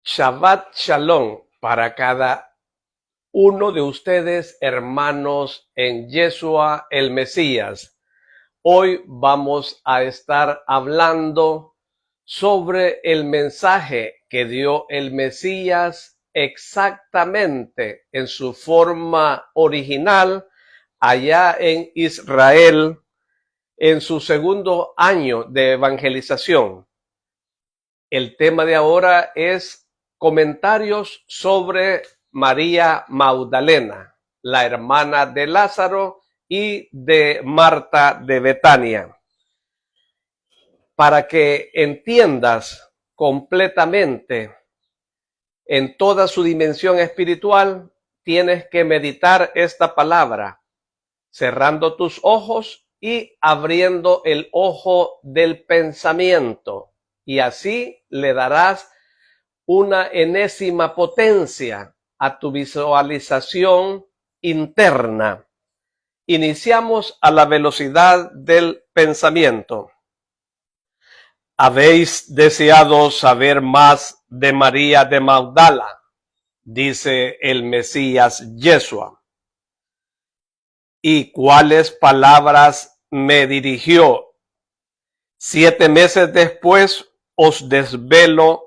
Shabbat Shalom para cada uno de ustedes, hermanos en Yeshua el Mesías. Hoy vamos a estar hablando sobre el mensaje que dio el Mesías exactamente en su forma original allá en Israel en su segundo año de evangelización. El tema de ahora es comentarios sobre María Magdalena, la hermana de Lázaro y de Marta de Betania. Para que entiendas completamente en toda su dimensión espiritual, tienes que meditar esta palabra, cerrando tus ojos y abriendo el ojo del pensamiento, y así le darás una enésima potencia a tu visualización interna. Iniciamos a la velocidad del pensamiento. ¿Habéis deseado saber más de María de Magdala?, dice el Mesías Yeshua. ¿Y cuáles palabras me dirigió? 7 meses después os desvelo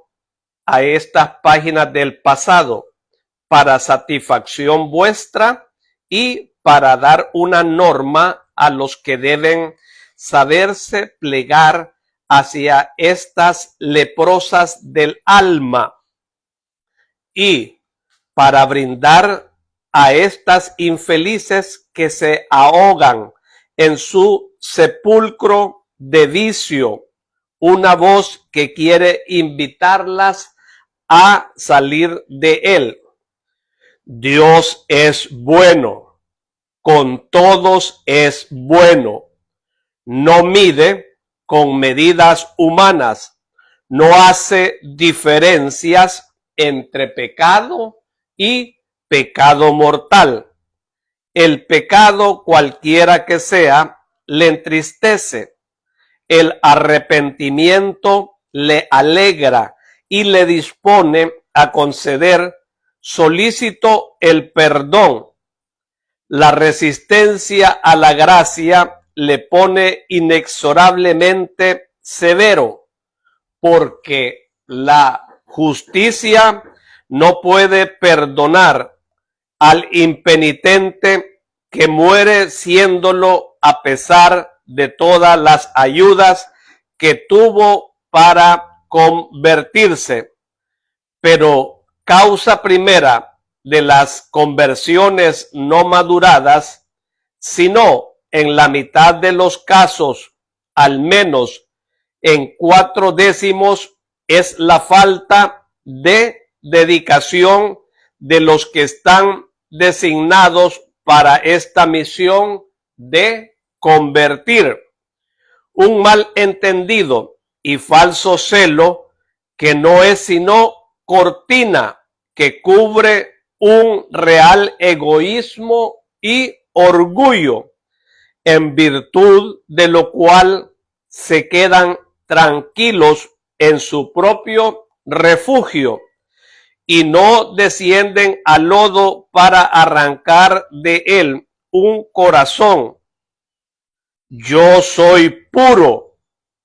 a estas páginas del pasado para satisfacción vuestra y para dar una norma a los que deben saberse plegar hacia estas leprosas del alma y para brindar a estas infelices que se ahogan en su sepulcro de vicio una voz que quiere invitarlas a salir de él. Dios es bueno, con todos es bueno, no mide con medidas humanas, no hace diferencias entre pecado y pecado mortal. El pecado, cualquiera que sea, le entristece. El arrepentimiento le alegra y le dispone a conceder solícito el perdón. La resistencia a la gracia le pone inexorablemente severo, porque la justicia no puede perdonar al impenitente que muere siéndolo a pesar de todas las ayudas que tuvo para convertirse. Pero causa primera de las conversiones no maduradas, sino en la mitad de los casos, al menos en 4/10, es la falta de dedicación de los que están designados para esta misión de convertir. Un malentendido y falso celo que no es sino cortina que cubre un real egoísmo y orgullo, en virtud de lo cual se quedan tranquilos en su propio refugio y no descienden al lodo para arrancar de él un corazón. Yo soy puro,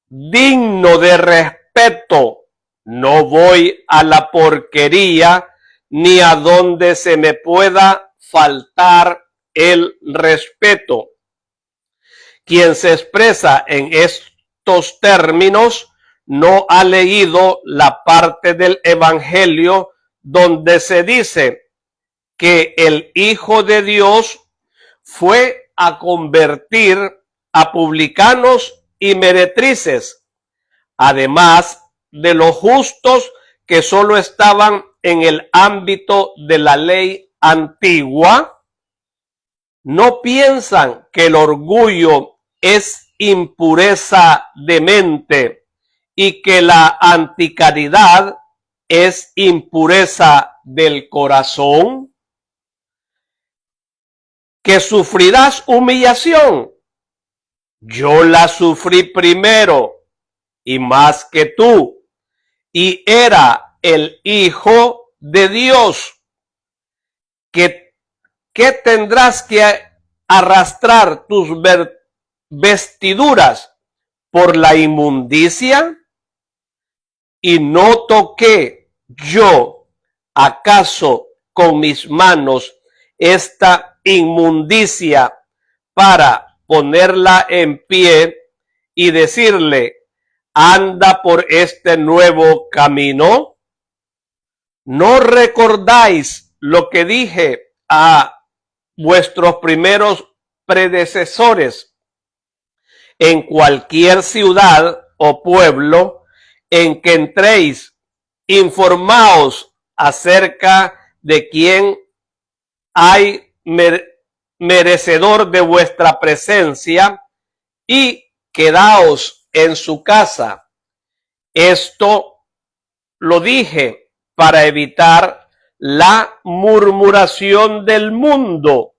digno de respeto, no voy a la porquería ni a donde se me pueda faltar el respeto. Quien se expresa en estos términos no ha leído la parte del Evangelio donde se dice que el Hijo de Dios fue a convertir a publicanos y meretrices, además de los justos que solo estaban en el ámbito de la ley antigua. ¿No piensan que el orgullo es impureza de mente y que la anticaridad es impureza del corazón? ¿Que sufrirás humillación? Yo la sufrí primero y más que tú, y era el Hijo de Dios, que tendrás que arrastrar tus vestiduras por la inmundicia, y no toqué yo acaso con mis manos esta inmundicia para ponerla en pie y decirle, anda por este nuevo camino. ¿No recordáis lo que dije a vuestros primeros predecesores? En cualquier ciudad o pueblo en que entréis, informaos acerca de quién hay merecedor de vuestra presencia y quedaos en su casa. Esto lo dije para evitar la murmuración del mundo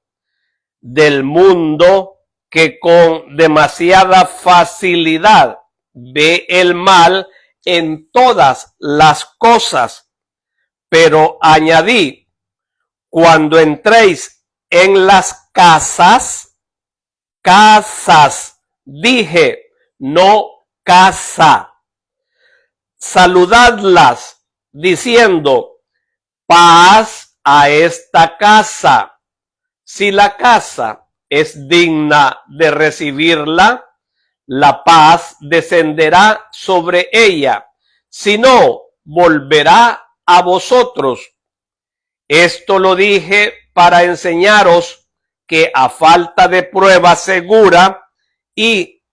que con demasiada facilidad ve el mal en todas las cosas. Pero añadí, cuando entréis en las casas, dije, no casa, saludadlas diciendo, paz a esta casa. Si la casa es digna de recibirla, la paz descenderá sobre ella, si no, volverá a vosotros. Esto lo dije para enseñaros que a falta de prueba segura, y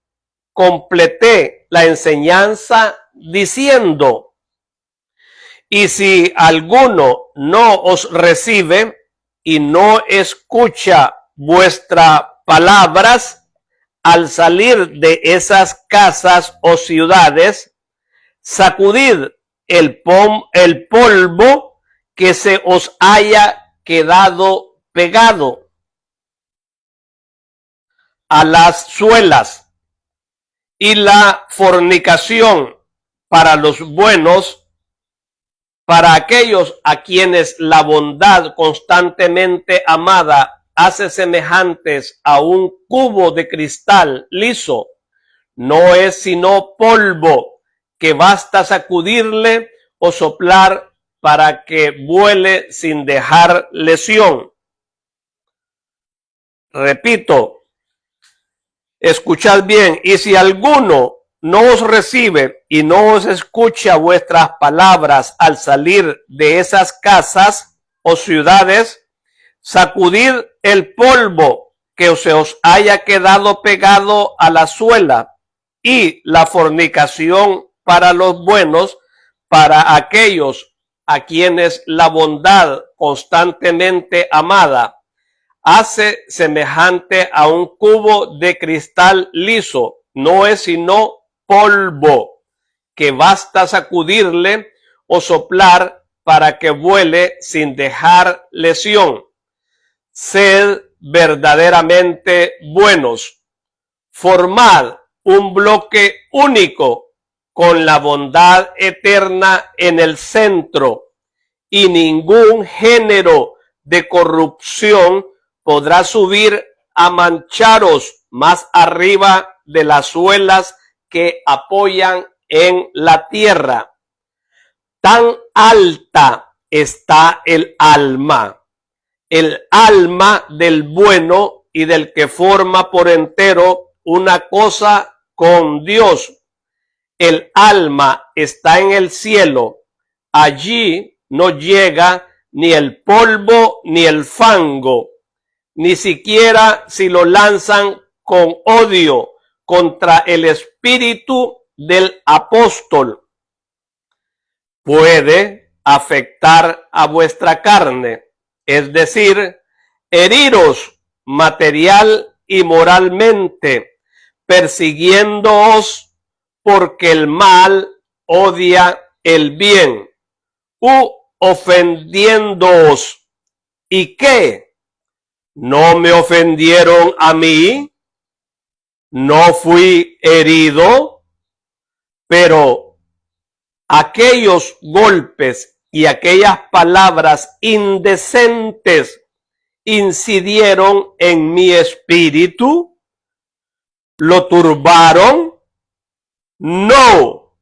completé la enseñanza diciendo, y si alguno no os recibe y no escucha vuestras palabras al salir de esas casas o ciudades, sacudid el polvo que se os haya quedado pegado a las suelas, y la fornicación para los buenos, para aquellos a quienes la bondad constantemente amada hace semejantes a un cubo de cristal liso, no es sino polvo que basta sacudirle o soplar para que vuele sin dejar lesión. Repito, escuchad bien, y si alguno no os recibe y no os escucha vuestras palabras al salir de esas casas o ciudades, sacudid el polvo que se os haya quedado pegado a la suela, y la fornicación para los buenos, para aquellos a quienes la bondad constantemente amada hace semejante a un cubo de cristal liso, no es sino polvo que basta sacudirle o soplar para que vuele sin dejar lesión. Sed verdaderamente buenos, formad un bloque único con la bondad eterna en el centro, y ningún género de corrupción podrá subir a mancharos más arriba de las suelas que apoyan en la tierra. Tan alta está el alma del bueno y del que forma por entero una cosa con Dios. El alma está en el cielo, allí no llega ni el polvo ni el fango, ni siquiera si lo lanzan con odio contra el espíritu del apóstol. Puede afectar a vuestra carne, es decir, heriros material y moralmente, persiguiéndoos porque el mal odia el bien, u ofendiéndoos. ¿Y qué? ¿No me ofendieron a mí? ¿No fui herido? Pero aquellos golpes y aquellas palabras indecentes incidieron en mi espíritu, lo turbaron, no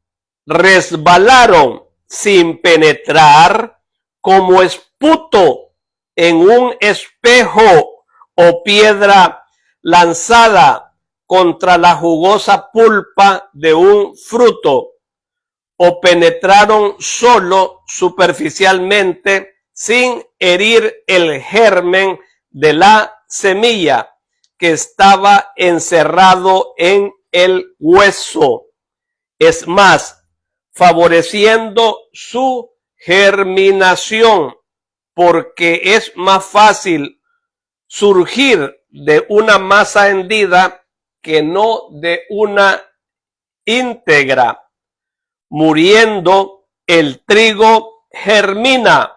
resbalaron sin penetrar como esputo en un espejo o piedra lanzada contra la jugosa pulpa de un fruto, o penetraron solo superficialmente sin herir el germen de la semilla que estaba encerrado en el hueso. Es más, favoreciendo su germinación, porque es más fácil surgir de una masa hendida que no de una íntegra. Muriendo, el trigo germina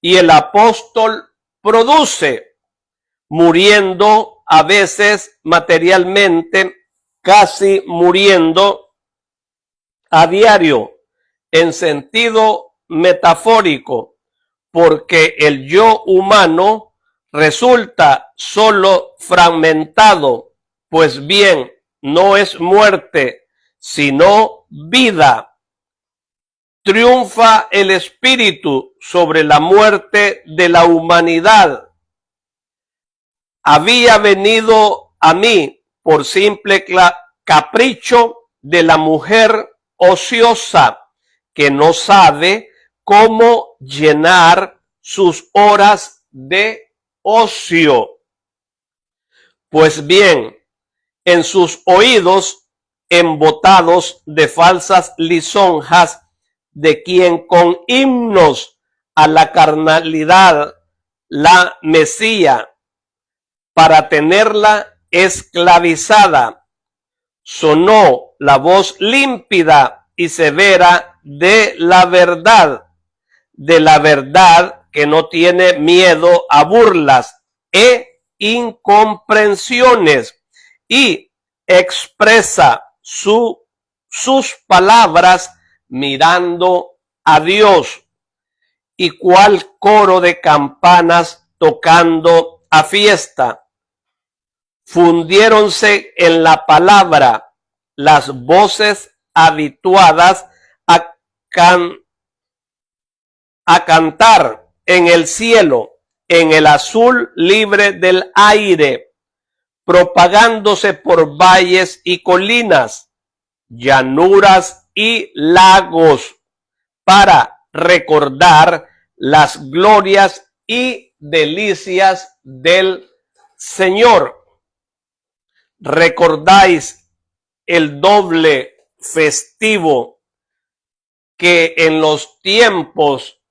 y el apóstol produce, muriendo a veces materialmente, casi muriendo a diario, en sentido metafórico, porque el yo humano resulta solo fragmentado, pues bien, no es muerte, sino vida. Triunfa el espíritu sobre la muerte de la humanidad. Había venido a mí por simple capricho de la mujer ociosa que no sabe cómo llenar sus horas de ocio. Pues bien, en sus oídos embotados de falsas lisonjas, de quien con himnos a la carnalidad la mecía para tenerla esclavizada, sonó la voz límpida y severa de la verdad que no tiene miedo a burlas e incomprensiones, y expresa sus palabras mirando a Dios, y cual coro de campanas tocando a fiesta. Fundiéronse en la palabra las voces habituadas a cantar en el cielo, en el azul libre del aire, propagándose por valles y colinas, llanuras y lagos, para recordar las glorias y delicias del Señor. ¿Recordáis el doble festivo que en los tiempos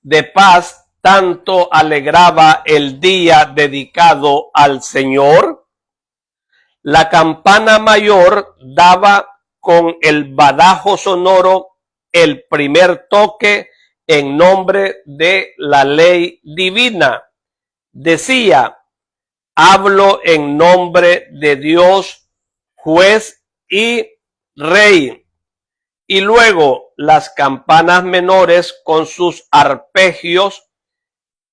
de paz tanto alegraba el día dedicado al Señor? La campana mayor daba con el badajo sonoro el primer toque en nombre de la ley divina. Decía: hablo en nombre de Dios, juez y rey. Y luego las campanas menores con sus arpegios,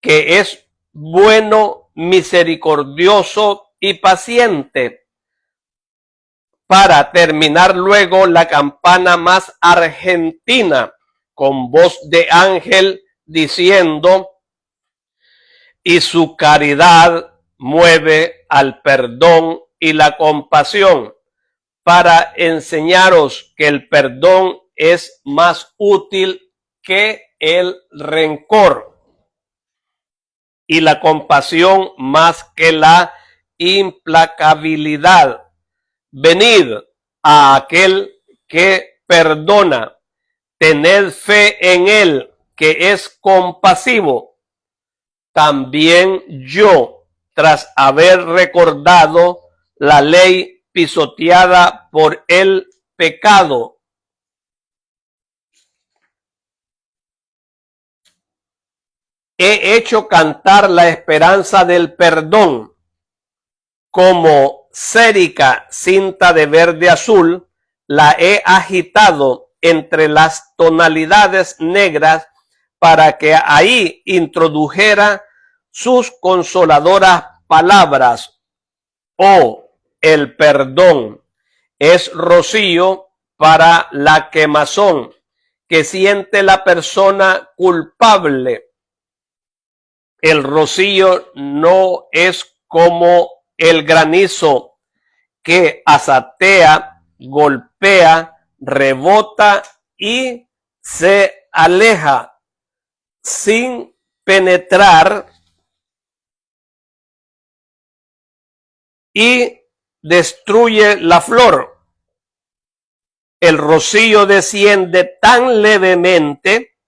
que es bueno, misericordioso y paciente, para terminar luego la campana más argentina con voz de ángel diciendo: y su caridad mueve al perdón y la compasión, para enseñaros que el perdón es más útil que el rencor y la compasión más que la implacabilidad. Venid a aquel que perdona, tened fe en él, que es compasivo. También yo, tras haber recordado la ley pisoteada por el pecado, he hecho cantar la esperanza del perdón, como sérica cinta de verde azul, la he agitado entre las tonalidades negras para que ahí introdujera sus consoladoras palabras. Oh, el perdón es rocío para la quemazón que siente la persona culpable. El rocío no es como el granizo que azatea, golpea, rebota y se aleja sin penetrar y destruye la flor. El rocío desciende tan levemente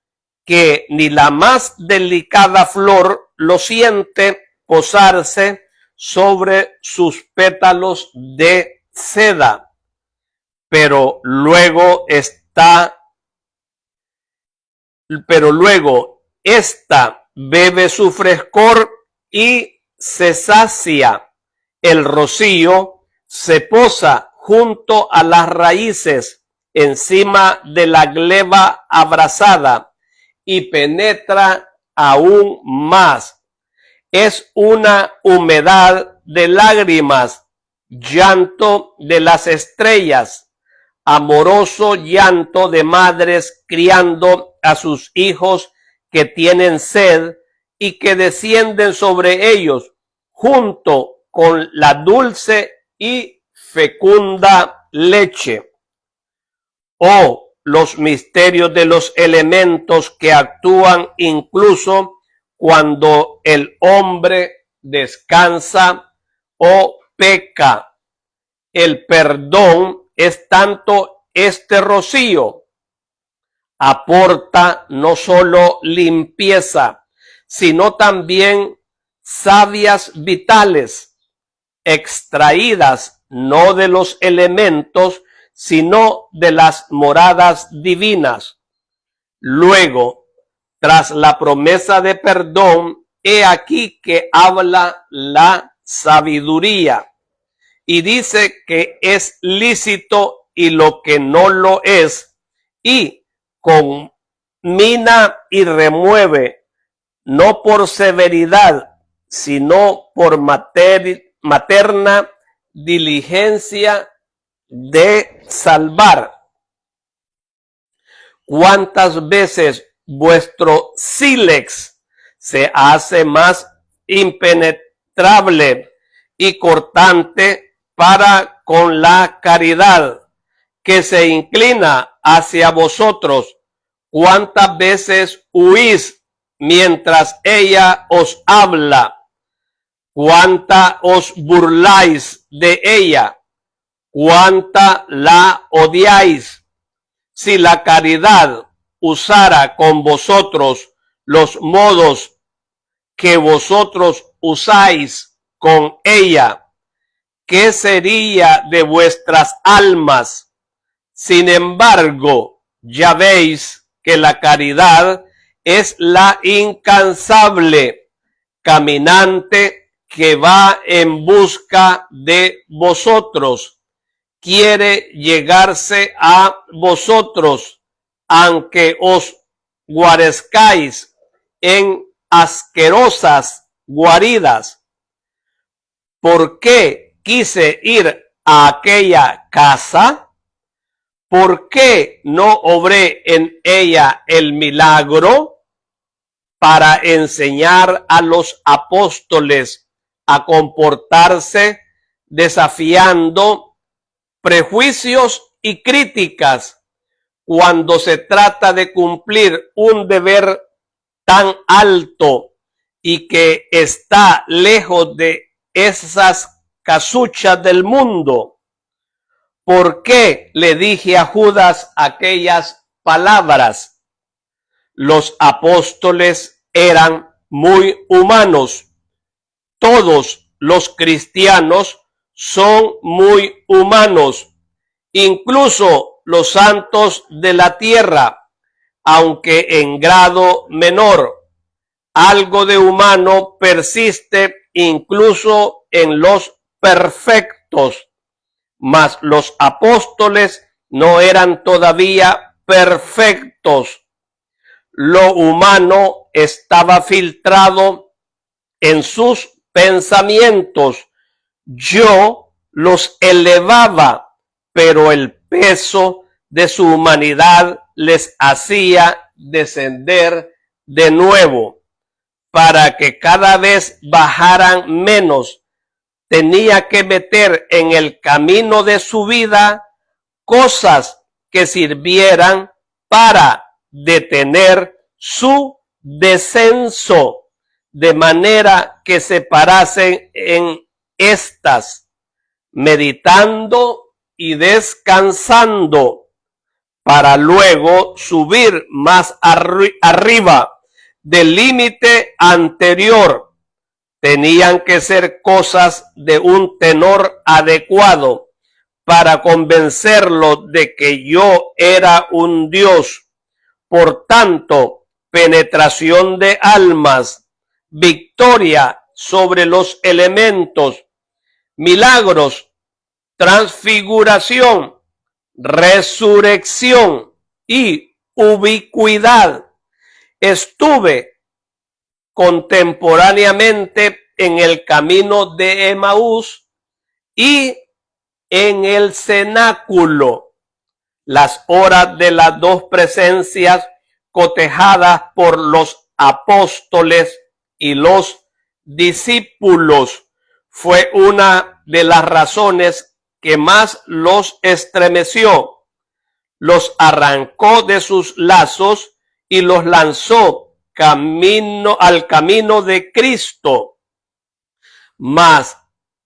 que ni la más delicada flor lo siente posarse sobre sus pétalos de seda, pero luego esta bebe su frescor y se sacia. El rocío se posa junto a las raíces, encima de la gleba abrasada, y penetra aún más. Es una humedad de lágrimas, llanto de las estrellas, amoroso llanto de madres criando a sus hijos que tienen sed y que descienden sobre ellos junto con la dulce y fecunda leche. Oh, los misterios de los elementos que actúan incluso cuando el hombre descansa o peca. El perdón es tanto este rocío. Aporta no solo limpieza, sino también savias vitales, extraídas no de los elementos, sino de las moradas divinas. Luego, tras la promesa de perdón, he aquí que habla la sabiduría y dice que es lícito y lo que no lo es, y conmina y remueve, no por severidad, sino por materna diligencia de salvar. ¿Cuántas veces vuestro sílex se hace más impenetrable y cortante para con la caridad que se inclina hacia vosotros? ¿Cuántas veces huís mientras ella os habla? ¿Cuánta os burláis de ella? ¿Cuánta la odiáis? Si la caridad usara con vosotros los modos que vosotros usáis con ella, ¿qué sería de vuestras almas? Sin embargo, ya veis que la caridad es la incansable caminante que va en busca de vosotros. Quiere llegarse a vosotros, aunque os guarezcáis en asquerosas guaridas. ¿Por qué quise ir a aquella casa? ¿Por qué no obré en ella el milagro? Para enseñar a los apóstoles a comportarse desafiando prejuicios y críticas cuando se trata de cumplir un deber tan alto y que está lejos de esas casuchas del mundo. ¿Por qué le dije a Judas aquellas palabras? Los apóstoles eran muy humanos. Todos los cristianos son muy humanos, incluso los santos de la tierra, aunque en grado menor. Algo de humano persiste incluso en los perfectos, mas los apóstoles no eran todavía perfectos. Lo humano estaba filtrado en sus pensamientos. Yo los elevaba, pero el peso de su humanidad les hacía descender de nuevo. Para que cada vez bajaran menos, tenía que meter en el camino de su vida cosas que sirvieran para detener su descenso, de manera que se parasen en estas, meditando y descansando, para luego subir más arriba del límite anterior. Tenían que ser cosas de un tenor adecuado para convencerlo de que yo era un Dios. Por tanto, penetración de almas, victoria sobre los elementos, milagros, transfiguración, resurrección y ubicuidad. Estuve contemporáneamente en el camino de Emaús y en el cenáculo, las horas de las dos presencias cotejadas por los apóstoles y los discípulos, fue una de las razones que más los estremeció. Los arrancó de sus lazos y los lanzó al camino de Cristo, más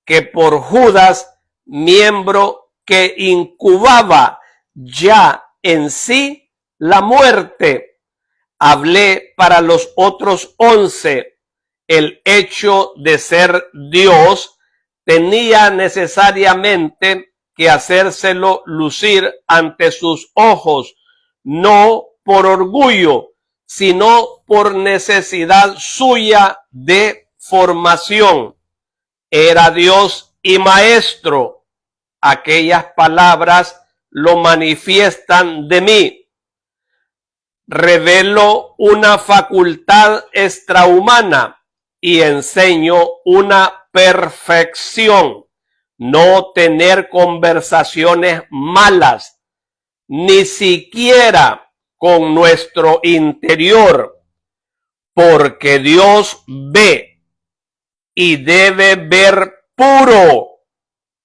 que por Judas, miembro que incubaba ya en sí la muerte. Hablé para los otros 11. El hecho de ser Dios tenía necesariamente que hacérselo lucir ante sus ojos, no por orgullo, sino por necesidad suya de formación. Era Dios y maestro. Aquellas palabras lo manifiestan de mí. Revelo una facultad extrahumana y enseño una perfección. No tener conversaciones malas, ni siquiera con nuestro interior, porque Dios ve y debe ver puro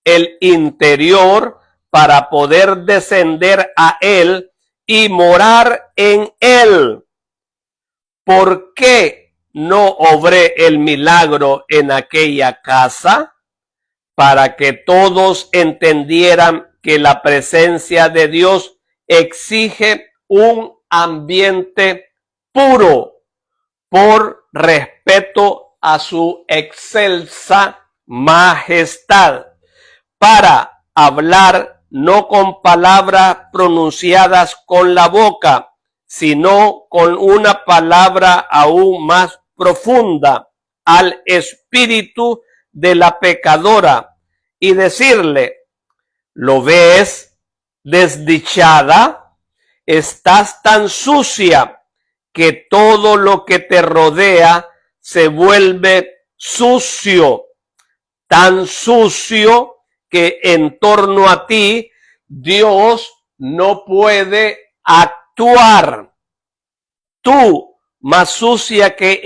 el interior para poder descender a él y morar en él. ¿Por qué no obré el milagro en aquella casa? Para que todos entendieran que la presencia de Dios exige un ambiente puro por respeto a su excelsa majestad, para hablar no con palabras pronunciadas con la boca, sino con una palabra aún más profunda al espíritu de la pecadora y decirle: ¿lo ves, desdichada? Estás tan sucia que todo lo que te rodea se vuelve sucio, tan sucio que en torno a ti Dios no puede actuar. Tú, más sucia que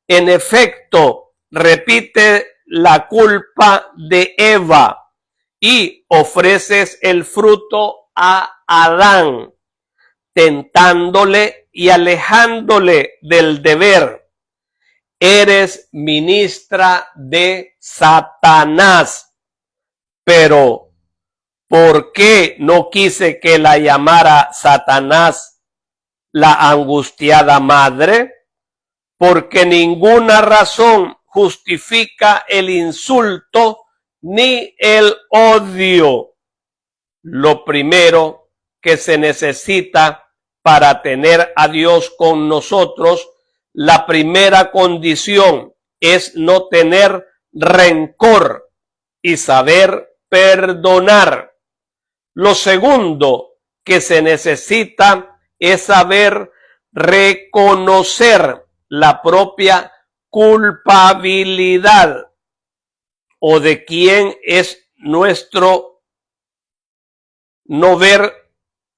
en efecto, repite la culpa de Eva y ofreces el fruto a Adán, tentándole y alejándole del deber. Eres ministra de Satanás. Pero, ¿por qué no quise que la llamara Satanás la angustiada madre? Porque ninguna razón justifica el insulto ni el odio. Lo primero que se necesita para tener a Dios con nosotros, la primera condición es no tener rencor y saber perdonar. Lo segundo que se necesita es saber reconocer la propia culpabilidad o de quién es nuestro no ver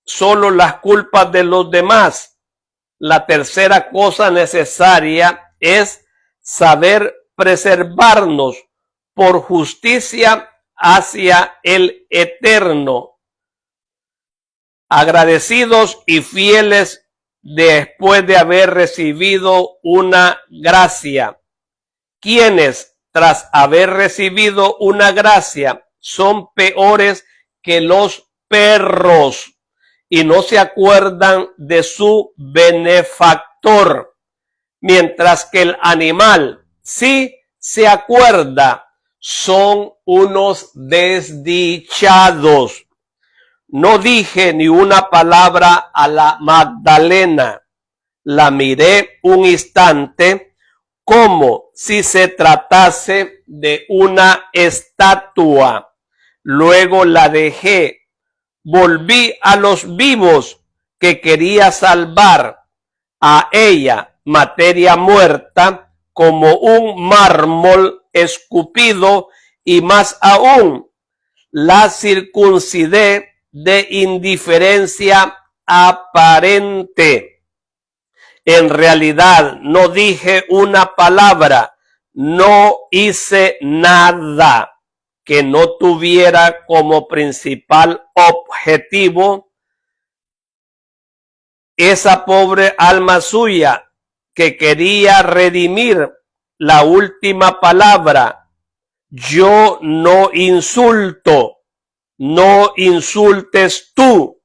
solo las culpas de los demás. La tercera cosa necesaria es saber preservarnos por justicia hacia el Eterno, agradecidos y fieles después de haber recibido una gracia. Quienes, tras haber recibido una gracia, son peores que los perros y no se acuerdan de su benefactor, mientras que el animal sí se acuerda, son unos desdichados. No dije ni una palabra a la Magdalena. La miré un instante como si se tratase de una estatua. Luego la dejé. Volví a los vivos que quería salvar, a ella, materia muerta, como un mármol escupido, y más aún, la circuncidé de indiferencia aparente. En realidad no dije una palabra, no hice nada que no tuviera como principal objetivo esa pobre alma suya que quería redimir. La última palabra: yo no insulto, no insultes tú.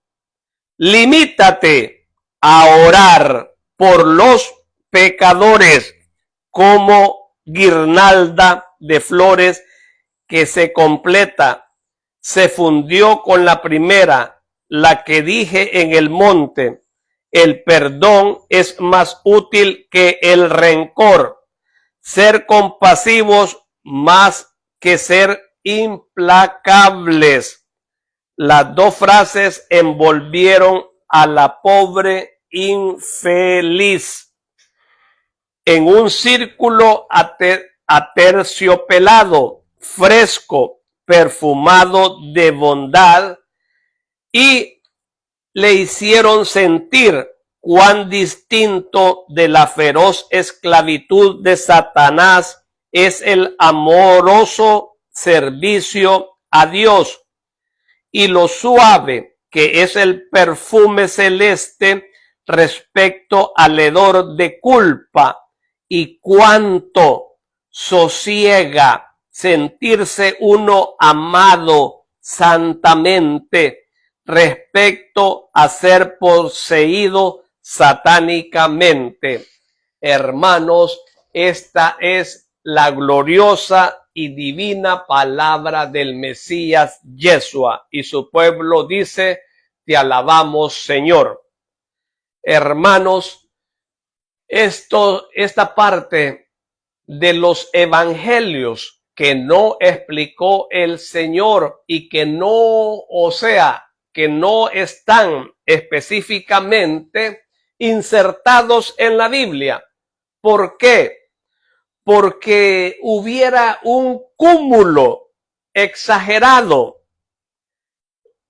Limítate a orar por los pecadores como guirnalda de flores que se completa, se fundió con la primera, la que dije en el monte. El perdón es más útil que el rencor. Ser compasivos más que ser implacables. Las dos frases envolvieron a la pobre infeliz en un círculo aterciopelado, fresco, perfumado de bondad, y le hicieron sentir cuán distinto de la feroz esclavitud de Satanás es el amoroso servicio a Dios, y lo suave que es el perfume celeste respecto al hedor de culpa, y cuánto sosiega sentirse uno amado santamente respecto a ser poseído satánicamente. Hermanos, esta es la gloriosa y divina palabra del Mesías Yeshua, y su pueblo dice: te alabamos, Señor. Hermanos, esta parte de los evangelios que no explicó el Señor y que no, o sea, que no están específicamente insertados en la Biblia. ¿Por qué? Porque hubiera un cúmulo exagerado,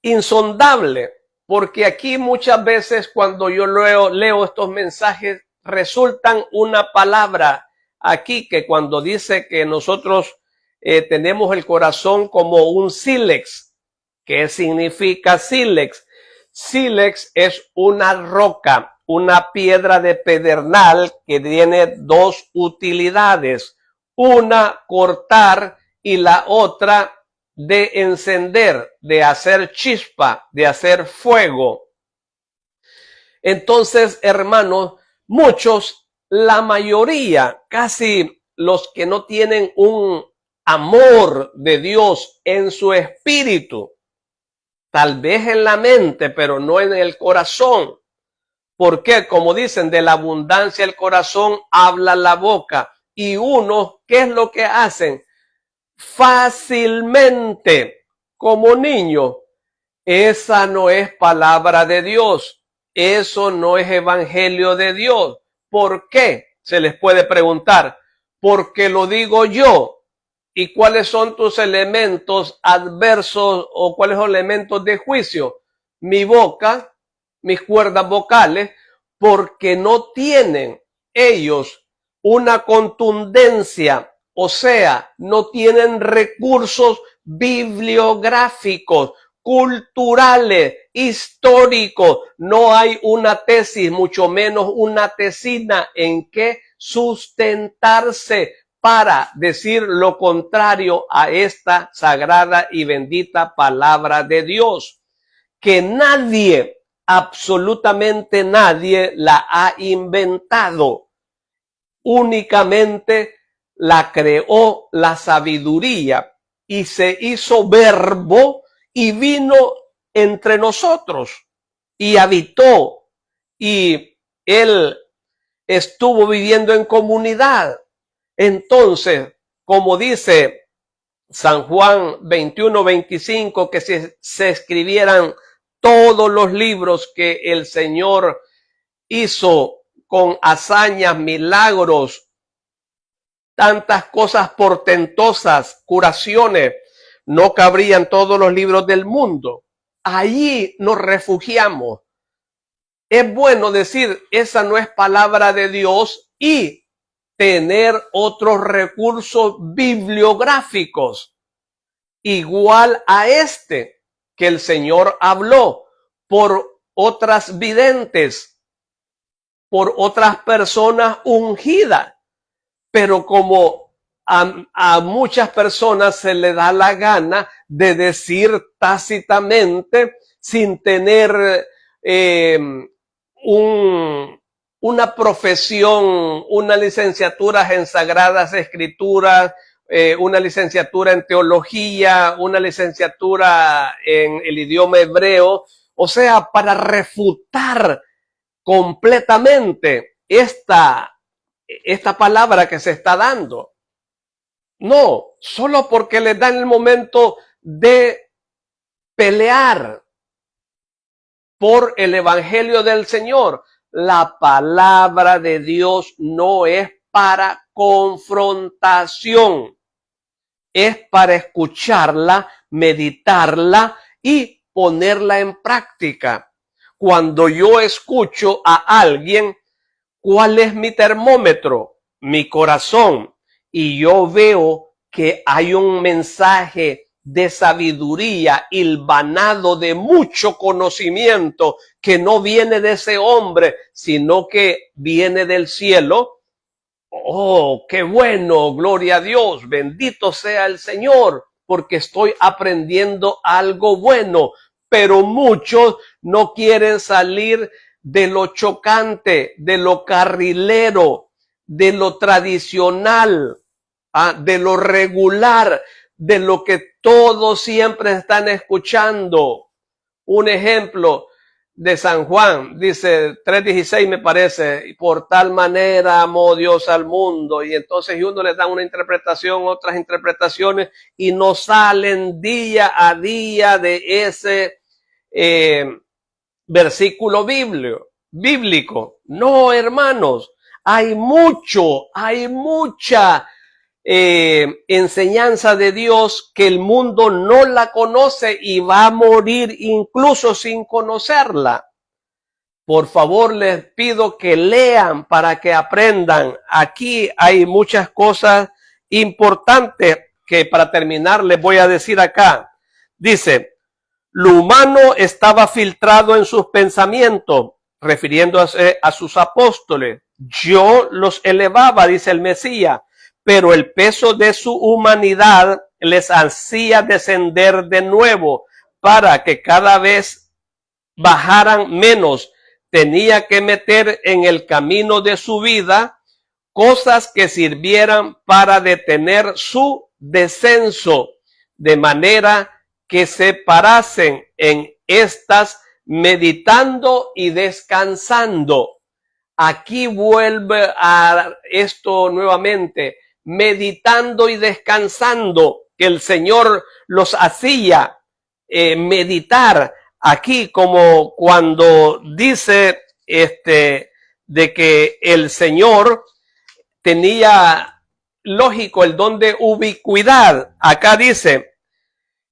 insondable, porque aquí muchas veces cuando yo leo estos mensajes resultan una palabra aquí que cuando dice que nosotros tenemos el corazón como un sílex. ¿Qué significa sílex? Sílex es una roca, una piedra de pedernal que tiene dos utilidades: una, cortar, y la otra, de encender, de hacer chispa, de hacer fuego. Entonces, hermanos, muchos, la mayoría, casi los que no tienen un amor de Dios en su espíritu, tal vez en la mente, pero no en el corazón. Porque, como dicen, de la abundancia del corazón habla la boca. Y unos, ¿qué es lo que hacen? Fácilmente, como niños, Esa no es palabra de Dios. Eso no es evangelio de Dios. ¿Por qué? Se les puede preguntar. Porque lo digo yo. ¿Y cuáles son tus elementos adversos o cuáles son los elementos de juicio? Mi boca, mis cuerdas vocales, porque no tienen ellos una contundencia, o sea, no tienen recursos bibliográficos, culturales, históricos. No hay una tesis, mucho menos una tesina en que sustentarse para decir lo contrario a esta sagrada y bendita palabra de Dios, que nadie, absolutamente nadie, la ha inventado. Únicamente la creó la sabiduría y se hizo verbo y vino entre nosotros y habitó, y él estuvo viviendo en comunidad. Entonces, como dice San Juan 21:25, que se escribieran todos los libros que el Señor hizo con hazañas, milagros, tantas cosas portentosas, curaciones, no cabrían todos los libros del mundo. Allí nos refugiamos. Es bueno decir, esa no es palabra de Dios, y tener otros recursos bibliográficos igual a este que el Señor habló por otras videntes, por otras personas ungidas. Pero como a muchas personas se le da la gana de decir tácitamente, sin tener una profesión, una licenciatura en Sagradas Escrituras, una licenciatura en teología, una licenciatura en el idioma hebreo, o sea, para refutar completamente esta palabra que se está dando. No, solo porque les dan el momento de pelear por el evangelio del Señor. La palabra de Dios no es para confrontación, es para escucharla, meditarla y ponerla en práctica. Cuando yo escucho a alguien, ¿cuál es mi termómetro? Mi corazón. Y yo veo que hay un mensaje de sabiduría, hilvanado de mucho conocimiento, que no viene de ese hombre, sino que viene del cielo. Oh, qué bueno, gloria a Dios, bendito sea el Señor, porque estoy aprendiendo algo bueno. Pero muchos no quieren salir de lo chocante, de lo carrilero, de lo tradicional, de lo regular, de lo que todos siempre están escuchando. Un ejemplo de San Juan, dice 3:16 me parece, y por tal manera amó Dios al mundo, y entonces uno le da una interpretación, otras interpretaciones, y no salen día a día de ese versículo bíblico. No, hermanos, hay mucha enseñanza de Dios que el mundo no la conoce y va a morir incluso sin conocerla. Por favor, les pido que lean para que aprendan. Aquí hay muchas cosas importantes que, para terminar, les voy a decir acá. Dice, lo humano estaba filtrado en sus pensamientos, refiriéndose a sus apóstoles. Yo los elevaba, dice el Mesías, pero el peso de su humanidad les hacía descender de nuevo para que cada vez bajaran menos. Tenía que meter en el camino de su vida cosas que sirvieran para detener su descenso, de manera que se parasen en estas, meditando y descansando. Aquí vuelve a esto nuevamente, meditando y descansando, que el Señor los hacía meditar, aquí como cuando dice de que el Señor tenía, lógico, el don de ubicuidad. Acá dice,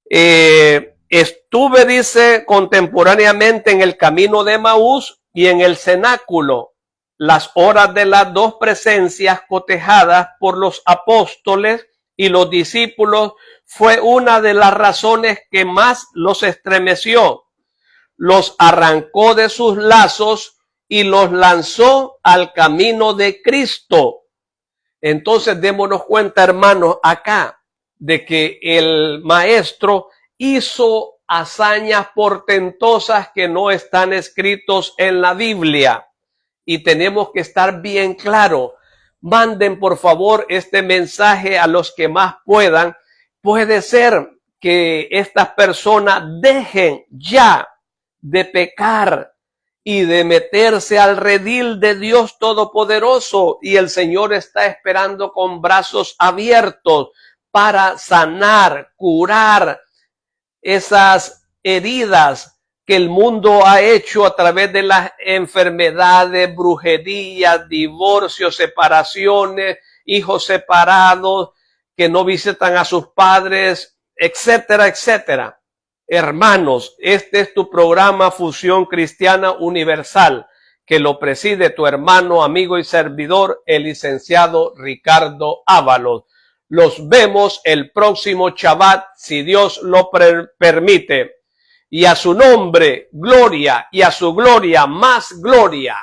estuve, dice, contemporáneamente en el camino de Emaús y en el cenáculo. Las horas de las dos presencias cotejadas por los apóstoles y los discípulos fue una de las razones que más los estremeció. Los arrancó de sus lazos y los lanzó al camino de Cristo. Entonces démonos cuenta, hermanos, acá de que el maestro hizo hazañas portentosas que no están escritos en la Biblia. Y tenemos que estar bien claro. Manden por favor este mensaje a los que más puedan. Puede ser que estas personas dejen ya de pecar y de meterse al redil de Dios Todopoderoso, y el Señor está esperando con brazos abiertos para sanar, curar esas heridas que el mundo ha hecho a través de las enfermedades, brujerías, divorcios, separaciones, hijos separados que no visitan a sus padres, etcétera, etcétera. Hermanos, este es tu programa Fusión Cristiana Universal, que lo preside tu hermano, amigo y servidor, el licenciado Ricardo Ábalos. Los vemos el próximo Shabbat, si Dios lo permite. Y a su nombre, gloria, y a su gloria, más gloria.